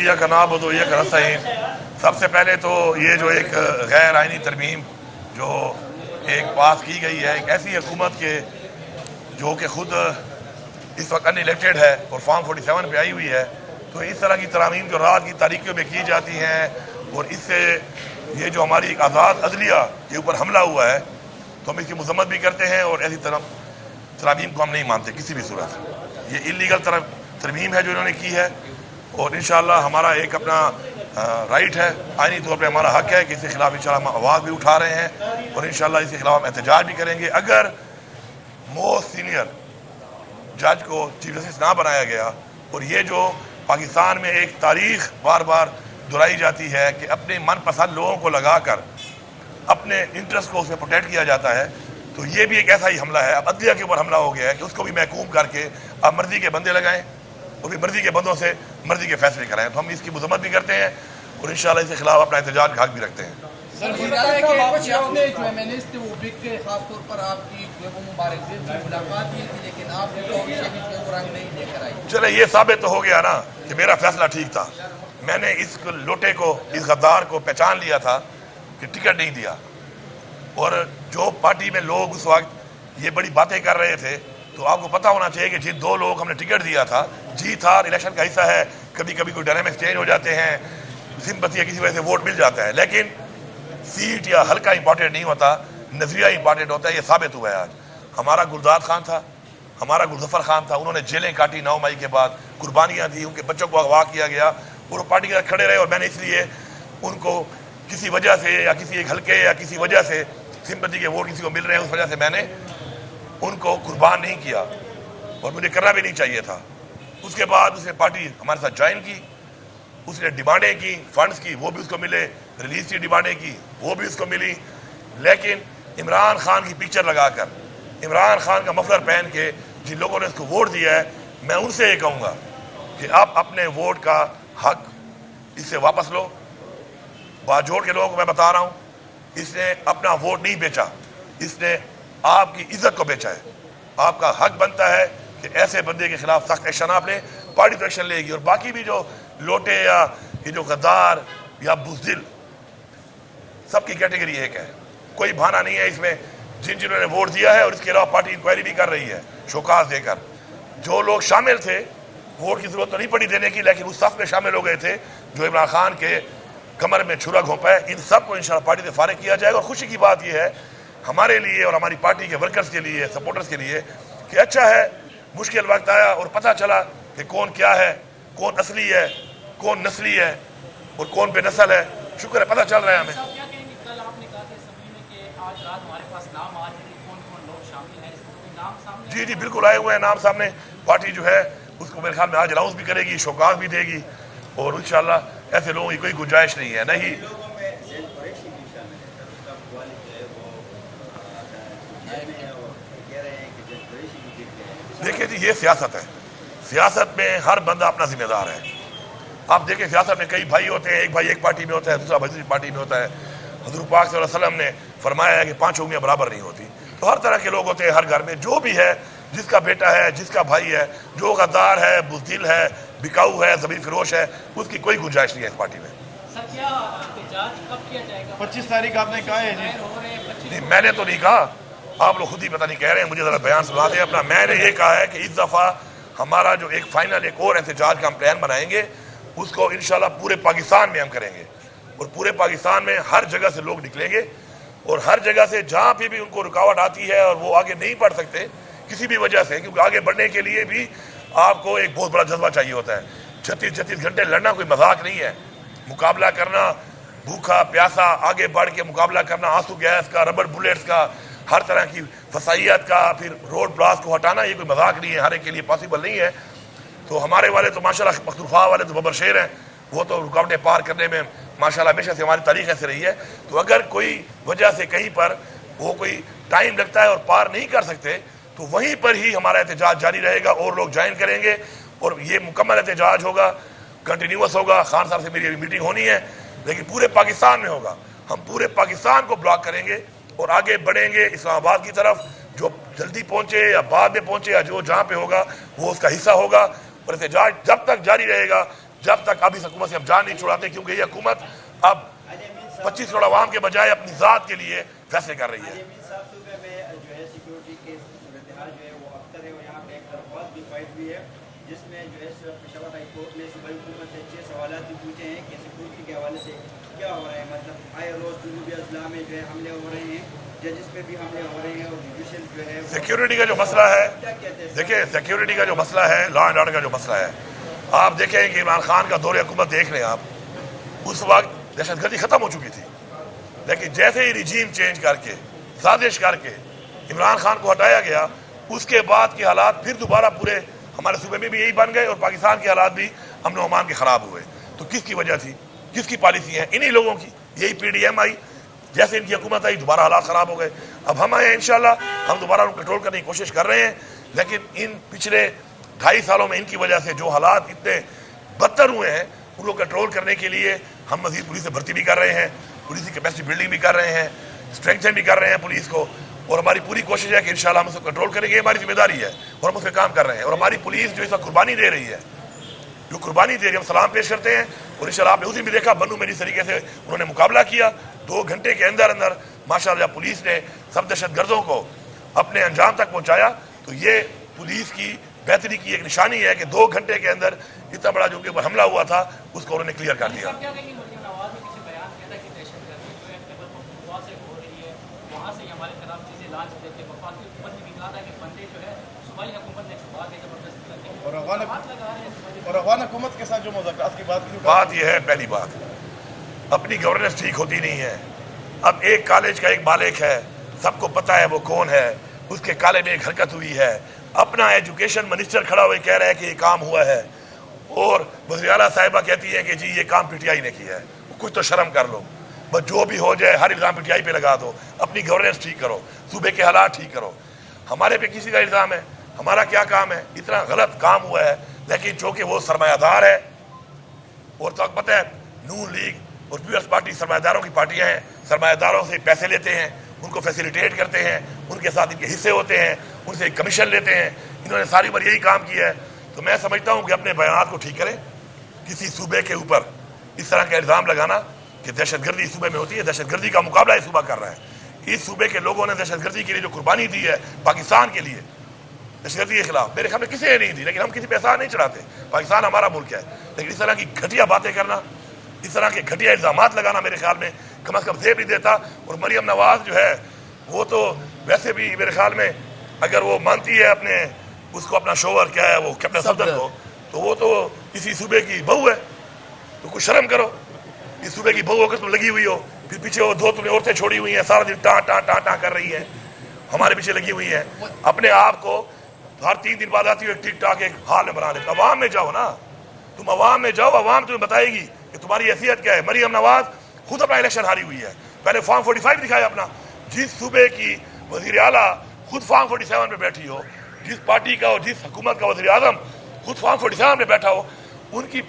इय्याका नअबुदु व इय्याका नस्तईन। सबसे पहले तो ये जो एक गैर आइनी तरमीम जो एक पास की गई है, एक ऐसी हुकूमत के जो कि खुद इस वक्त अनइलेक्टेड है और फॉर्म 47 पे आई हुई है, तो इस तरह की तरामीम जो रात की तारीखियों में की जाती हैं और इससे ये जो हमारी एक आज़ाद अदलिया के ऊपर हमला हुआ है, तो हम इसकी मजम्मत भी करते हैं और ऐसी तरामीम को हम नहीं मानते किसी भी सूरत। ये इलीगल तरमीम है जो इन्होंने की है और इंशाअल्लाह हमारा एक अपना राइट है, आईनी तौर पे हमारा हक है कि इसके खिलाफ इंशाअल्लाह हम आवाज़ भी उठा रहे हैं और इंशाअल्लाह इसके खिलाफ हम एहतजाज भी करेंगे। अगर मोस्ट सीनियर जज को चीफ जस्टिस ना बनाया गया और ये जो पाकिस्तान में एक तारीख बार बार दोहराई जाती है कि अपने मनपसंद लोगों को लगाकर अपने इंटरेस्ट को उसमें प्रोटेक्ट किया जाता है, तो ये भी एक ऐसा ही हमला है। अब अदलिया के ऊपर हमला हो गया है कि उसको भी महकूम करके अब मर्जी के बंदे लगाएं और फिर मर्जी के बंदों से मर्जी के फैसले कराएं। तो हम इसकी मजम्मत भी करते हैं और इंशाअल्लाह इसके खिलाफ अपना एहतजाज हक भी रखते हैं। चले ये साबित तो हो गया ना कि मेरा फैसला ठीक था। मैंने इस लोटे को, इस गद्दार को पहचान लिया था कि टिकट नहीं दिया, और जो पार्टी में लोग उस वक्त ये बड़ी बातें कर रहे थे, तो आपको पता होना चाहिए कि जिन दो लोग हमने टिकट दिया था, जीत हार इलेक्शन का हिस्सा है, कभी कभी कोई डायनामिक्स चेंज हो जाते हैं, सिंपैथी या किसी वजह से वोट मिल जाता है, लेकिन सीट या हल्का इंपॉर्टेंट नहीं होता, नजरिया इंपॉर्टेंट होता है। ये साबित हुआ है आज। हमारा गुलदार खान था, हमारा गुलजफर खान था, उन्होंने जेलें काटी 9 मई के बाद, कुर्बानियाँ दी, उनके बच्चों को अगवा किया गया और वो पार्टी के साथ खड़े रहे, और मैंने इसलिए उनको किसी वजह से या किसी एक हल्के या किसी वजह से सिंपैथी के वोट किसी को मिल रहे हैं, उस वजह से मैंने उनको कुर्बान नहीं किया और मुझे करना भी नहीं चाहिए था। उसके बाद उसने पार्टी हमारे साथ ज्वाइन की, उसने डिमांडें की फंड्स की, वो भी उसको मिले, रिलीज की डिमांडें की, वो भी उसको मिली, लेकिन इमरान खान की पिक्चर लगाकर, इमरान खान का मफलर पहन के जिन लोगों ने उसको वोट दिया है, मैं उनसे ये कहूँगा कि आप अपने वोट का हक इससे वापस लो। बाजोड़ के लोगों को मैं बता रहा हूँ, इसने अपना वोट नहीं बेचा, इसने आपकी इज्जत को बेचा है। आपका हक बनता है कि ऐसे बंदे के खिलाफ सख्त एक्शन आप लें, पार्टी तो एक्शन लेगी, और बाकी भी जो लोटे या ये जो गद्दार या बुज़दिल, सबकी कैटेगरी एक है, कोई बहाना नहीं है इसमें। जिन्होंने वोट दिया है और इसके अलावा पार्टी इंक्वायरी भी कर रही है शोकाज देकर, जो लोग शामिल थे, वोट की जरूरत तो नहीं पड़ी देने की, लेकिन उस सफ में शामिल हो गए थे जो इमरान खान के कमर में छुरा घोंपा है, इन सब को इंशाल्लाह पार्टी से फारिग किया जाएगा। और खुशी की बात यह है हमारे लिए और हमारी पार्टी के वर्कर्स के लिए, सपोर्टर्स के लिए, कि अच्छा है मुश्किल वक्त आया और पता चला कि कौन क्या है, कौन असली है, कौन नस्ली है और कौन बेनस्ल है। शुक्र है पता चल रहा है हमें। जी जी बिल्कुल आए हुए हैं नाम सामने। पार्टी जो है उसको मेरे ख्याल में आज अनाउंस भी करेगी, शोकाज भी देगी, और इंशाल्लाह ऐसे लोगों की कोई गुंजाइश नहीं है। नहीं देखिए जी, ये सियासत है, सियासत में हर बंदा अपना जिम्मेदार है। आप देखिए सियासत में कई भाई होते हैं, एक भाई एक पार्टी में होता है, दूसरा भाई दूसरी पार्टी में होता है। हुज़ूर पाक सल्लल्लाहु अलैहि वसल्लम ने फरमाया है कि 5 उंगलियां बराबर नहीं होती। तो हर तरह के लोग होते हैं हर घर में, जो भी है, जिसका बेटा है, जिसका भाई है, जो गद्दार है, बुज़दिल है, बिकाऊ है, ज़मीन फिरोश है, उसकी कोई गुंजाइश नहीं है इस पार्टी में। 25 तारीख आपने कहा है जी? नहीं, मैंने तो नहीं कहा, आप लोग खुद ही पता नहीं कह रहे हैं, मुझे ज़रा बयान सुना दें अपना। मैंने ये कहा है कि इस दफ़ा हमारा जो एक फाइनल एक और एहतजाज का हम प्लान बनाएंगे, उसको इंशाल्लाह पूरे पाकिस्तान में हम करेंगे, और पूरे पाकिस्तान में हर जगह से लोग निकलेंगे, और हर जगह से जहाँ पे भी उनको रुकावट आती है और वो आगे नहीं बढ़ सकते किसी भी वजह से, क्योंकि आगे बढ़ने के लिए भी आपको एक बहुत बड़ा जज्बा चाहिए होता है। 36 घंटे लड़ना कोई मजाक नहीं है, मुकाबला करना, भूखा प्यासा आगे बढ़ के मुकाबला करना, आंसू गैस का, रबर बुलेट्स का, हर तरह की फसाइयत का, फिर रोड ब्लास्ट को हटाना, ये कोई मजाक नहीं है, हर एक के लिए पॉसिबल नहीं है। तो हमारे वाले तो माशाल्लाह पख्तूनख्वा वाले तो बबर शेर हैं, वो तो रुकावटें पार करने में माशाल्लाह हमेशा से हमारी तारीख ऐसे रही है। तो अगर कोई वजह से कहीं पर वो कोई टाइम लगता है और पार नहीं कर सकते, तो वहीं पर ही हमारा एहतजाज जारी रहेगा, और लोग ज्वाइन करेंगे, और ये मुकम्मल एहतजाज होगा, कंटिन्यूस होगा। खान साहब से मेरी अभी मीटिंग होनी है, लेकिन पूरे पाकिस्तान में होगा। हम पूरे पाकिस्तान को ब्लॉक करेंगे और आगे बढ़ेंगे इस्लामाबाद की तरफ। जो जल्दी पहुंचे या बाद में पहुंचे या जो जहाँ पे होगा वो उसका हिस्सा होगा, और एहतजाज जब तक जारी रहेगा जब तक अब इस हुकूमत से हम जान नहीं छुड़ाते, क्योंकि ये हुकूमत अब 25 करोड़ आवाम के बजाय अपनी ज़ात के लिए फैसले कर रही है। जिसमें जो है पेशावर हाई कोर्ट में सूबाई हुकूमत से 6 सवाल भी पूछे हैं कि सिक्योरिटी के हवाले से क्या हो रहा है, मतलब आए रोज़ जनूबी अजला में जो है हमले हो रहे हैं, जजिस पे भी हमले हो रहे हैं, और जुडिशल जो है सिक्योरिटी का जो मसला है, देखिए सिक्योरिटी का जो मसला है, लॉ एंड ऑर्डर का जो मसला है, आप देखें कि इमरान खान का दौरे हुकूमत देख रहे हैं आप, उस वक्त दहशतगर्दी ख़त्म हो चुकी थी, लेकिन जैसे ही रिजीम चेंज करके साजिश करके इमरान खान को हटाया गया, उसके बाद के हालात फिर दोबारा पूरे हमारे सूबे में भी यही बन गए और पाकिस्तान के हालात भी अमन व अमान के ख़राब हुए। तो किसकी वजह थी, किसकी पॉलिसी है? इन्हीं लोगों की। यही PDM आई, जैसे इनकी हुकूमत आई दोबारा हालात ख़राब हो गए। अब हम आए इंशाल्लाह, हम दोबारा उनको कंट्रोल करने की कोशिश कर रहे हैं, लेकिन इन पिछले 2.5 सालों में इनकी वजह से जो हालात इतने बदतर हुए हैं, उनको कंट्रोल करने के लिए हम मज़ीद पुलिस से भर्ती भी कर रहे हैं, पुलिस की कैपेसिटी बिल्डिंग भी कर रहे हैं, स्ट्रेंथन भी कर रहे हैं पुलिस को, और हमारी पूरी कोशिश है कि इंशाल्लाह हम उसको कंट्रोल करेंगे। हमारी जिम्मेदारी है और हम उस पर काम कर रहे हैं। और हमारी पुलिस जो इस वक्त कुर्बानी दे रही है, जो कुर्बानी दे रही है, हम सलाम पेश करते हैं। और इंशाल्लाह आपने उस दिन भी देखा बन्नू में जिस तरीके से उन्होंने मुकाबला किया, 2 घंटे के अंदर अंदर माशाअल्लाह पुलिस ने सब दहशतगर्दों को अपने अंजाम तक पहुँचाया। तो ये पुलिस की बेहतरी की एक निशानी है कि 2 घंटे के अंदर इतना बड़ा जो उनके ऊपर हमला हुआ था उसको उन्होंने क्लियर कर दिया। और अफगान हुकूमत के साथ जो मुज़ाकरात की बात यह है, पहली बात अपनी गवर्नेंस ठीक होती नहीं है। अब एक कॉलेज का एक मालिक है, सबको पता है वो कौन है, उसके काले में एक हरकत हुई है, अपना एजुकेशन मिनिस्टर खड़ा हुए कह रहा है कि ये काम हुआ है, और वज़ीर आला साहिबा कहती है कि जी ये काम PTI ने किया है। कुछ तो शर्म कर लो, बस जो भी हो जाए हर इल्ज़ाम PTI पे लगा दो। अपनी गवर्नेंस ठीक करो, सूबे के हालात ठीक करो। हमारे पे किसी का इल्ज़ाम है? हमारा क्या काम है? इतना गलत काम हुआ है, लेकिन चूँकि वो सरमायादार है, और तो पता है नून लीग और पीपल्स पार्टी सरमायादारों की पार्टियां हैं, सरमायादारों से पैसे लेते हैं, उनको फैसिलिटेट करते हैं, उनके साथ इनके हिस्से होते हैं, उनसे कमीशन लेते हैं। इन्होंने सारी उम्र यही काम किया है। तो मैं समझता हूँ कि अपने बयानात को ठीक करें। किसी सूबे के ऊपर इस तरह का इल्ज़ाम लगाना कि दहशतगर्दी सूबे में होती है, दहशतगर्दी का मुकाबला इस सूबा कर रहा है। इस सूबे के लोगों ने दहशतगर्दी के लिए जो कुर्बानी दी है पाकिस्तान के लिए, दहशतगर्दी के खिलाफ, मेरे ख्याल में किसी ने नहीं दी, लेकिन हम किसी पैसा नहीं चढ़ाते। पाकिस्तान हमारा मुल्क है, लेकिन इस तरह की घटिया बातें करना, इस तरह के घटिया इल्ज़ामात लगाना मेरे ख्याल में कम अज़ कम जेब नहीं देता। और मरियम नवाज जो है वो तो वैसे भी मेरे ख्याल में अगर वो मानती है अपने उसको अपना शोहर क्या है वो कैप्टन सफदर को, तो वो तो इसी सूबे की बहू है। तो कुछ शर्म करो, इस सूबे की बहू होकर तुम लगी हुई हो, फिर पीछे वो 2 तुमने औरतें छोड़ी हुई हैं, सारा दिन टाँ टाँ टाँ टाँ कर रही हैं, हमारे पीछे लगी हुई हैं। अपने आप को हर 3 दिन बाद आती है टिक टाक एक हाल में बना देते। अवाम में जाओ ना, तुम अवाम में जाओ, अवाम तुम्हें बताएगी कि तुम्हारी हैसियत क्या है। मरियम नवाज खुद अपना इलेक्शन हारी हुई है, पहले फॉर्म 45 दिखाया अपना। जिस सूबे की वजीर आला खुद फॉर्म 47 में बैठी हो, जिस पार्टी का और जिस हुकूमत का वजीर आजम खुद फॉर्म 47 में बैठा हो, उनकी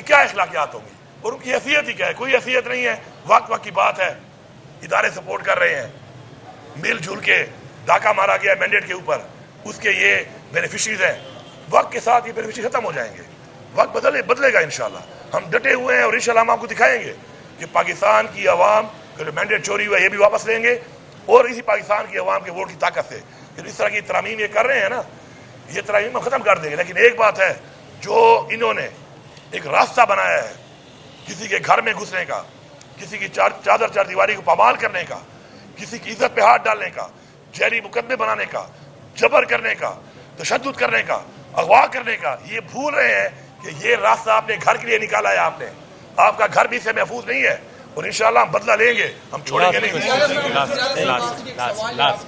क्या अखलाकियात होंगी और उनकी हैसियत ही क्या है? कोई हैसियत नहीं है। वक्त वक्त की बात है, इदारे सपोर्ट कर रहे हैं, मिलजुल के डाका मारा गया मैंडेट के ऊपर, उसके ये बेनिफिशरीज हैं। वक्त के साथ ये बेनिफिशरी खत्म हो जाएंगे, वक्त बदलेगा इंशाल्लाह। हम डटे हुए हैं और इंशाल्लाह हम आपको दिखाएंगे कि पाकिस्तान की आवाम का जो मैंडेट चोरी हुआ है ये भी वापस लेंगे, और इसी पाकिस्तान की आवाम के वोट की ताकत से इस तरह की तरामीम ये कर रहे हैं ना, ये तरामीम हम खत्म कर देंगे। लेकिन एक बात है, जो इन्होंने एक रास्ता बनाया है किसी के घर में घुसने का, किसी की चादर चारदीवारी को पामाल करने का, किसी की इज्जत पे हाथ डालने का, जैली मुकदमे बनाने का, जबर करने का, तशद्दुद करने का, अगवा करने का, ये भूल रहे हैं कि ये रास्ता आपने घर के लिए निकाला है। आपने, आपका घर भी से महफूज नहीं है, और इंशाल्लाह हम बदला लेंगे, हम छोड़ेंगे नहीं।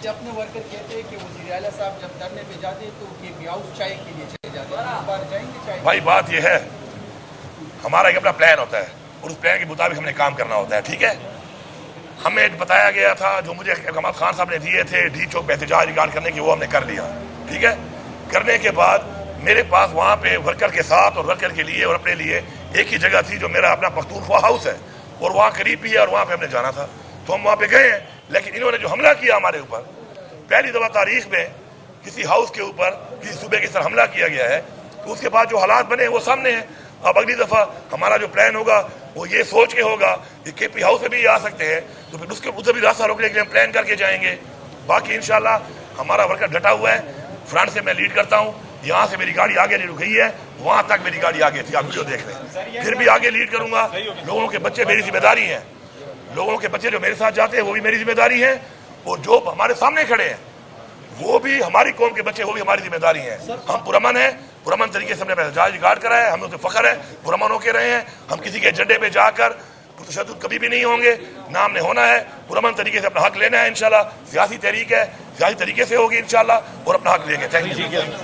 अपने वर्कर कहते हैं कि वज़ीर आला साहब जब धरने पे जाते हैं तो ये ब्याउस चाय के लिए चले जाते हैं, इस बार जाएंगे चाय? भाई बात ये है, हमारा एक अपना प्लान होता है और उस प्लान के मुताबिक हमने काम करना होता है, ठीक है। हमें बताया गया था, जो मुझे अहमद खान साहब ने दिए थे डी चौक पे एहतजाज रिकॉर्ड करने की, वो हमने कर लिया, ठीक है। करने के बाद मेरे पास वहाँ पे वर्कर के साथ और वर्कर के लिए और अपने लिए एक ही जगह थी जो मेरा अपना पख्तूनख्वा हाउस है, और वहाँ करीब भी है, और वहाँ पे हमने जाना था, तो हम वहाँ पे गए हैं। लेकिन इन्होंने जो हमला किया हमारे ऊपर, पहली दफ़ा तारीख में किसी हाउस के ऊपर किसी सूबे के सर हमला किया गया है, तो उसके बाद जो हालात बने वो सामने हैं। अब अगली दफ़ा हमारा जो प्लान होगा वो ये सोच के होगा कि KP हाउस में भी आ सकते हैं, तो फिर उसके उधर भी रास्ता रोकने के लिए हम प्लान करके जाएंगे। बाकी इंशाल्लाह हमारा वर्कर डटा हुआ है। फ्रंट से मैं लीड करता हूँ, यहाँ से मेरी गाड़ी आगे नहीं रुक गई है, वहाँ तक मेरी गाड़ी आगे थी, आप वीडियो देख रहे हैं। फिर भी आगे लीड करूंगा। लोगों के बच्चे मेरी जिम्मेदारी है, लोगों के बच्चे जो मेरे साथ जाते हैं वो भी मेरी जिम्मेदारी है, और जो हमारे सामने खड़े हैं वो भी हमारी कौम के बच्चे, वो भी हमारी जिम्मेदारी है। हम पुरअमन है, पुरअमन तरीके से हमने एहतजाज रिकॉर्ड करा है, हमें उसे फख्र है, पुरअमन होके रहे हैं। हम किसी के एजेंडे पे जाकर तशद्दुद कभी भी नहीं होंगे, ना हमने होना है। पुरअमन तरीके से अपना हक लेना है इंशाल्लाह। सियासी तहरीक है, सियासी तरीके से होगी इंशाल्लाह, और अपना हक लेंगे। Thank you.